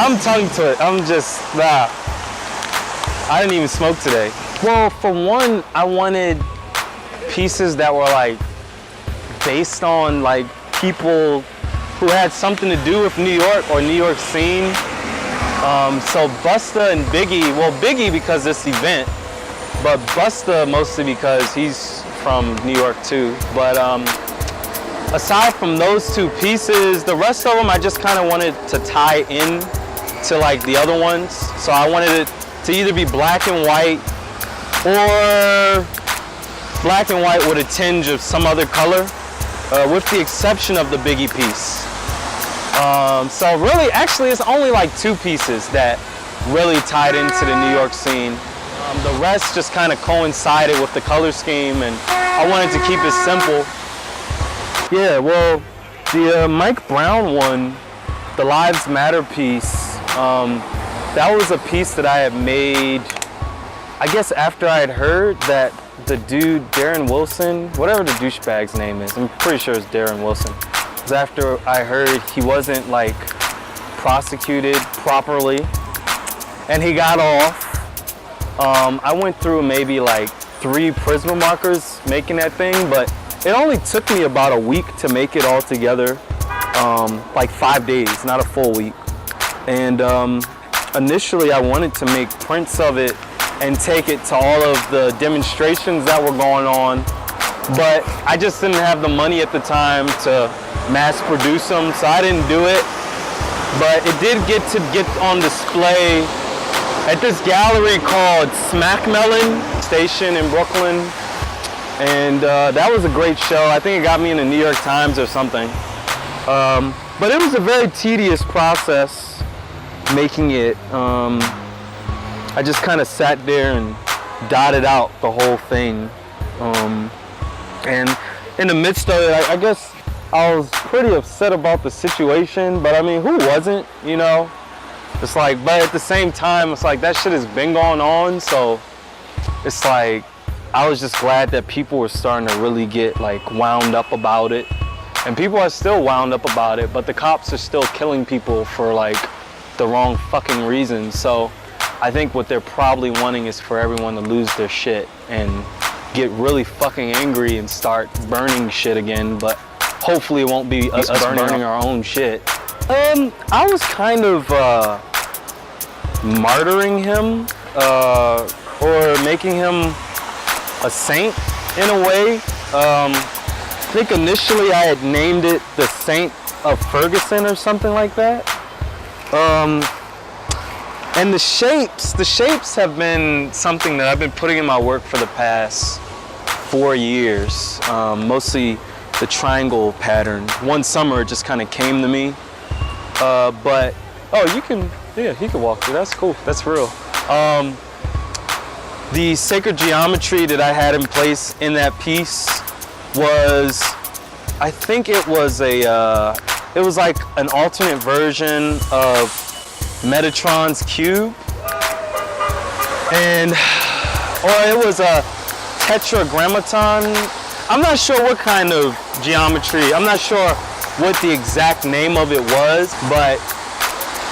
I'm tongue to it. I'm just, nah. I didn't even smoke today. Well, for one, I wanted pieces that were like based on like people who had something to do with New York or New York scene. So Busta and Biggie, well Biggie because this event, but Busta mostly because he's from New York too. But aside from those two pieces, the rest of them I just kind of wanted to tie in to like the other ones. So I wanted it to either be black and white or black and white with a tinge of some other color, with the exception of the Biggie piece. So really, actually, it's only like two pieces that really tied into the New York scene. The rest just kind of coincided with the color scheme, and I wanted to keep it simple. Yeah, well, the Mike Brown one, the Lives Matter piece, that was a piece that I had made, I guess after I had heard that the dude, Darren Wilson, whatever the douchebag's name is, I'm pretty sure it's Darren Wilson. It was after I heard he wasn't like prosecuted properly and he got off. I went through maybe like 3 Prisma markers making that thing, but it only took me about a week to make it all together. Like 5 days, not a full week. And initially I wanted to make prints of it and take it to all of the demonstrations that were going on, but I just didn't have the money at the time to mass produce them, so I didn't do it. But it did get on display at this gallery called Smack Melon Station in Brooklyn, and that was a great show. I think it got me in the New York Times or something. But it was a very tedious process making it. I just kind of sat there and dotted out the whole thing. And in the midst of it, I guess I was pretty upset about the situation, but I mean, who wasn't, you know? It's like, but at the same time, it's like that shit has been going on, so it's like, I was just glad that people were starting to really get like wound up about it. And people are still wound up about it, but the cops are still killing people for like the wrong fucking reasons. So I think what they're probably wanting is for everyone to lose their shit and get really fucking angry and start burning shit again, but hopefully it won't be us burning our own shit. I was kind of martyring him or making him a saint in a way. I think initially I had named it the Saint of Ferguson or something like that. And the shapes have been something that I've been putting in my work for the past 4 years. Mostly the triangle pattern. One summer it just kind of came to me. But, oh, you can walk through, that's cool, that's real. The sacred geometry that I had in place in that piece was, I think it was it was like an alternate version of Metatron's cube, or it was a tetragrammaton. I'm not sure what kind of geometry, I'm not sure what the exact name of it was, but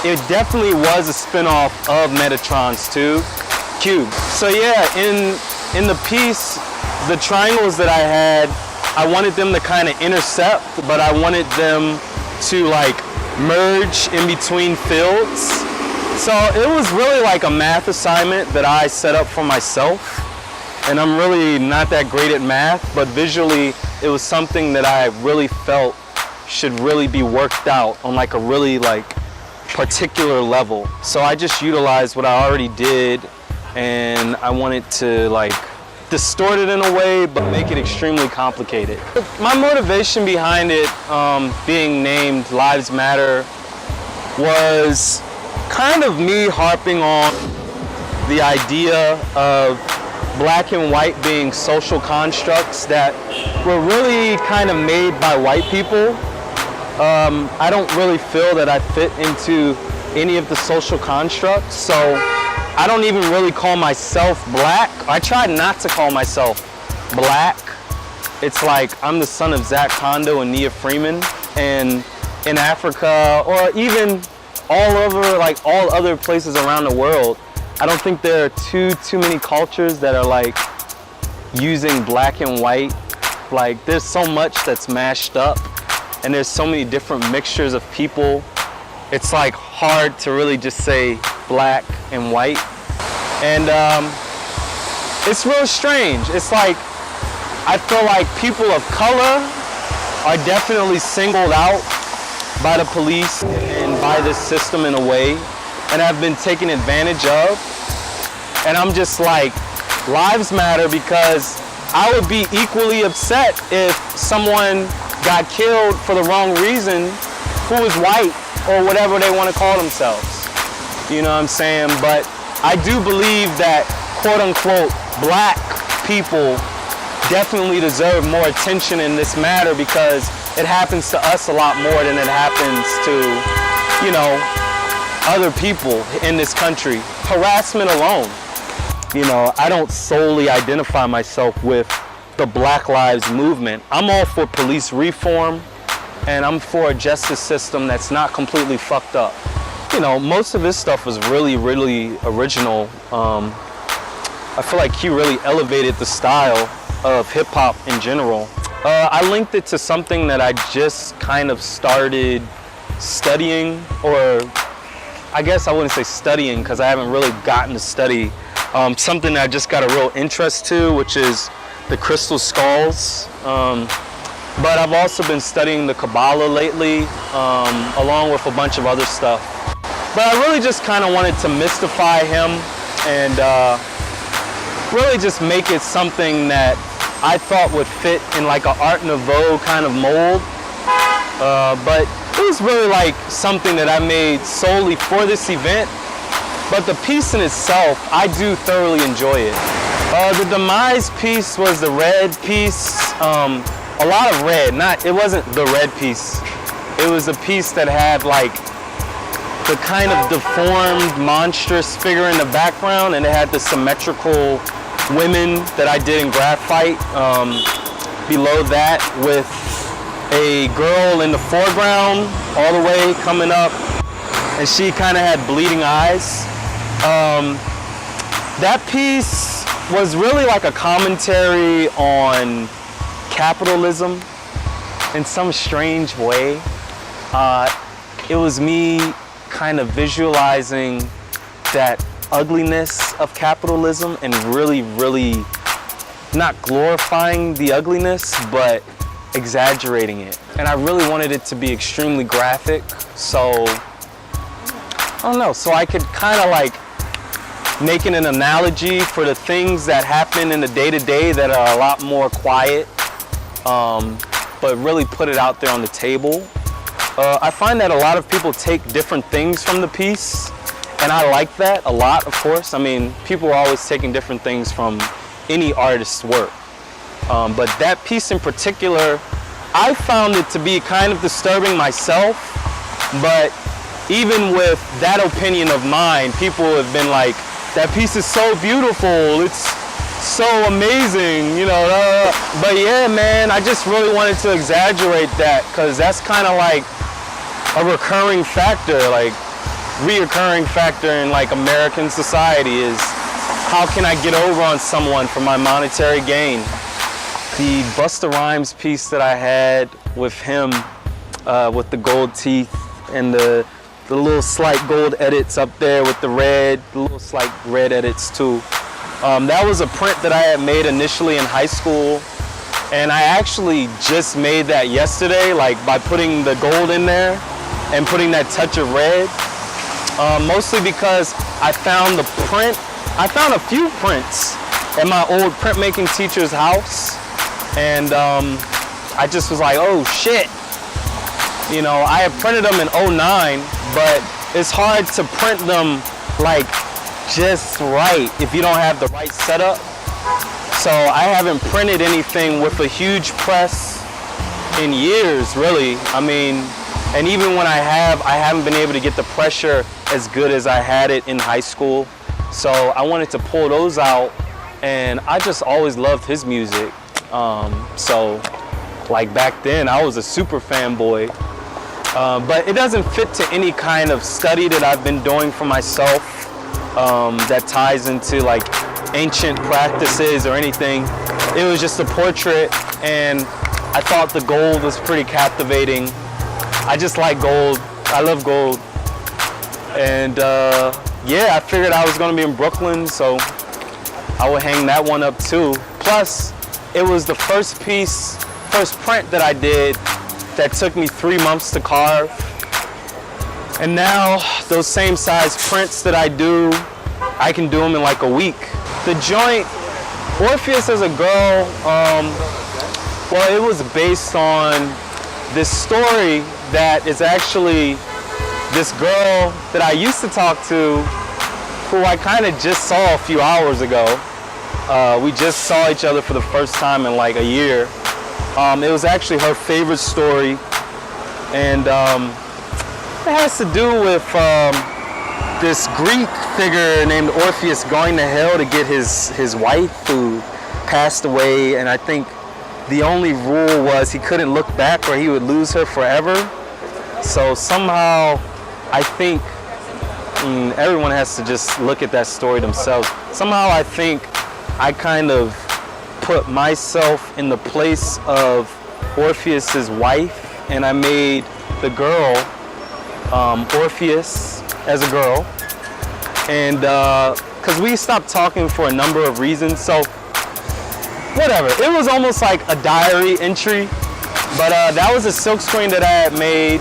it definitely was a spin-off of Metatron's cube. So yeah, in the piece, the triangles that I had, I wanted them to kind of intercept, but I wanted them to like merge in between fields. So it was really like a math assignment that I set up for myself. And I'm really not that great at math, but visually it was something that I really felt should really be worked out on like a really like particular level. So I just utilized what I already did, and I wanted to like distort it in a way, but make it extremely complicated. My motivation behind it being named Lives Matter was kind of me harping on the idea of black and white being social constructs that were really kind of made by white people. I don't really feel that I fit into any of the social constructs, so I don't even really call myself black. I try not to call myself black. It's like I'm the son of Mensa Kondo and Nia Freeman, and in Africa, or even all over, like all other places around the world, I don't think there are too many cultures that are like using black and white. Like there's so much that's mashed up, and there's so many different mixtures of people. It's like hard to really just say black and white. And it's real strange. It's like, I feel like people of color are definitely singled out by the police and by this system in a way, and have been taken advantage of. And I'm just like, lives matter, because I would be equally upset if someone got killed for the wrong reason who was white or whatever they want to call themselves. You know what I'm saying? But I do believe that quote unquote black people definitely deserve more attention in this matter, because it happens to us a lot more than it happens to, you know, other people in this country. Harassment alone. You know, I don't solely identify myself with the Black Lives Movement. I'm all for police reform, and I'm for a justice system that's not completely fucked up. You know, most of his stuff was really, really original. I feel like he really elevated the style of hip hop in general. I linked it to something that I just kind of started studying, or I guess I wouldn't say studying because I haven't really gotten to study. Something that I just got a real interest to, which is the crystal skulls. But I've also been studying the Kabbalah lately, along with a bunch of other stuff. But I really just kind of wanted to mystify him and really just make it something that I thought would fit in like an Art Nouveau kind of mold. But it was really like something that I made solely for this event. But the piece in itself, I do thoroughly enjoy it. The demise piece was the red piece. A lot of red, it wasn't the red piece. It was a piece that had like the kind of deformed, monstrous figure in the background, and it had the symmetrical women that I did in graphite below that, with a girl in the foreground all the way coming up, and she kind of had bleeding eyes. That piece was really like a commentary on capitalism in some strange way. It was me kind of visualizing that ugliness of capitalism and really, really not glorifying the ugliness, but exaggerating it. And I really wanted it to be extremely graphic, so I don't know, so I could kind of like make an analogy for the things that happen in the day-to-day that are a lot more quiet, but really put it out there on the table. I find that a lot of people take different things from the piece, and I like that a lot, of course. I mean, people are always taking different things from any artist's work. But that piece in particular, I found it to be kind of disturbing myself, but even with that opinion of mine, people have been like, that piece is so beautiful, it's so amazing, you know. But yeah, man, I just really wanted to exaggerate that, because that's kind of like a recurring factor, like reoccurring factor in like American society is, how can I get over on someone for my monetary gain? The Busta Rhymes piece that I had with him, with the gold teeth and the little slight gold edits up there with the little slight red edits too. That was a print that I had made initially in high school, and I actually just made that yesterday, like by putting the gold in there and putting that touch of red. Mostly because I found a few prints at my old printmaking teacher's house, and I just was like, oh shit. You know, I had printed them in '09, but it's hard to print them like just right if you don't have the right setup. So I haven't printed anything with a huge press in years, really. I mean, and even when I haven't been able to get the pressure as good as I had it in high school. So I wanted to pull those out, and I just always loved his music. So like back then, I was a super fanboy. But it doesn't fit to any kind of study that I've been doing for myself that ties into like ancient practices or anything. It was just a portrait, and I thought the gold was pretty captivating. I just like gold. I love gold. And yeah, I figured I was gonna be in Brooklyn, so I would hang that one up too. Plus, it was the first print that I did that took me 3 months to carve. And now those same size prints that I do, I can do them in like a week. The joint, Orpheus as a girl, well, it was based on this story that is actually this girl that I used to talk to, who I kind of just saw a few hours ago. We just saw each other for the first time in like a year. It was actually her favorite story, and it has to do with this Greek figure named Orpheus going to hell to get his wife who passed away, and I think the only rule was he couldn't look back or he would lose her forever. So somehow, I think, everyone has to just look at that story themselves. Somehow I think I kind of put myself in the place of Orpheus's wife, and I made the girl Orpheus as a girl, and because we stopped talking for a number of reasons, so whatever. It was almost like a diary entry, but that was a silkscreen that I had made,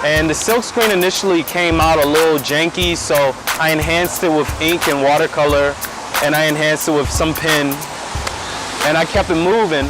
and the silkscreen initially came out a little janky, so I enhanced it with ink and watercolor, and I enhanced it with some pen, and I kept it moving.